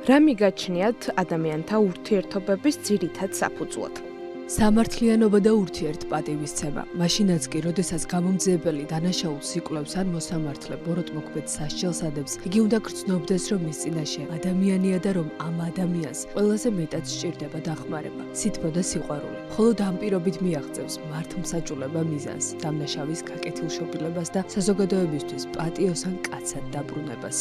რა მიგაჩნიათ ადამიანთა ურთიერთობების ძირითად საფუძვლად? სამართლიანობა და ურთიერთპატივისცემა. მაშინაც კი, როდესაც გამომძიებელი დანაშაულს იკვლევს ან მოსამართლე ბოროტმოქმედს სასჯელს ადებს, იგი უნდა გრძნობდეს, რომ მის წინაშე ადამიანია და რომ ამ ადამიანს ყველაზე მეტად სჭირდება დახმარება, სითბო და სიყვარული. მხოლოდ ამ პირობით მიაღწევს მართლმსაჯულება მიზანს, დამნაშავის გაკეთილშობილებას და საზოგადოებისთვის პატიოს ან კაცად დაბრუნებას.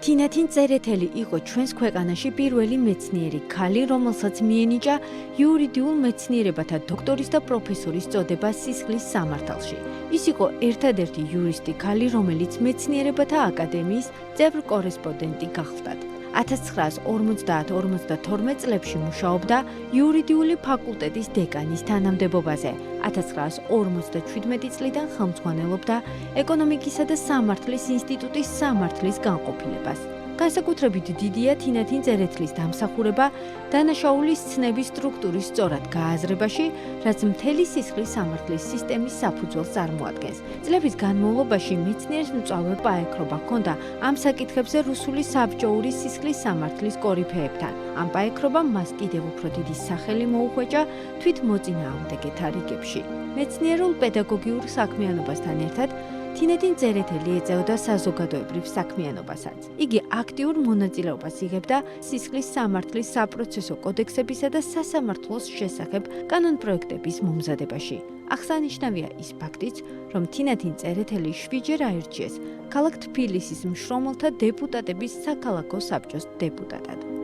თინათინ წერეთელი იყო ჩვენს ქვეყანაში პირველი მეცნიერი ქალი, რომელსაც მიენიჭა იურიდიულ მეცნიერებათა დოქტორის და პროფესორის წოდება სისხლის სამართალში. ის იყო ერთადერთი იურისტი ქალი, რომელიც მეცნიერებათა აკადემიის წევრ-კორესპონდენტი გახლდათ. 1950-52 წლებში მუშაობდა იურიდიული ფაკულტეტის დეკანის თანამდებობაზე. 1957 წლიდან ხელმძღვანელობდა ეკონომიკისა და სამართლის ინსტიტუტის სამართლის განყოფილებას. განსაკუთრებით დიდია თინათინ წერეთლის დამსახურება დანაშაულის ცნების სტრუქტურის სწორად გააზრებაში, რაც მთელი სისხლის სამართლის სისტემის საფუძველს წარმოადგენს. წლების განმავლობაში მეცნიერს მწვავე პაექრობა ჰქონდა ამ საკითხებზე რუსული საბჭოური სისხლის სამართლის კორიფეებთან. ამ პაექრობამ მას კიდევ უფრო დიდი სახელი მოუხვეჭა თვითმოწინააღმდეგეთა რიგებში. მეცნიერულ პედაგოგიურ საქმიანობასთან ერთად თინათინ წერეთელი ეწეოდა საზოგადოებრივ საქმიანობასაც. იგი აქტიურ მონაწილეობას იღებდა სისხლის სამართლის საპროცესო კოდექსებისა და სასამართლოს შესახებ კანონპროექტების მომზადებაში. აღსანიშნავია ის ფაქტიც, რომ თინათინ წერეთელი 7-ჯერ აირჩიეს ქალაქ თბილისის მშრომელთა დეპუტატების საქალაქო საბჭოს დეპუტატად.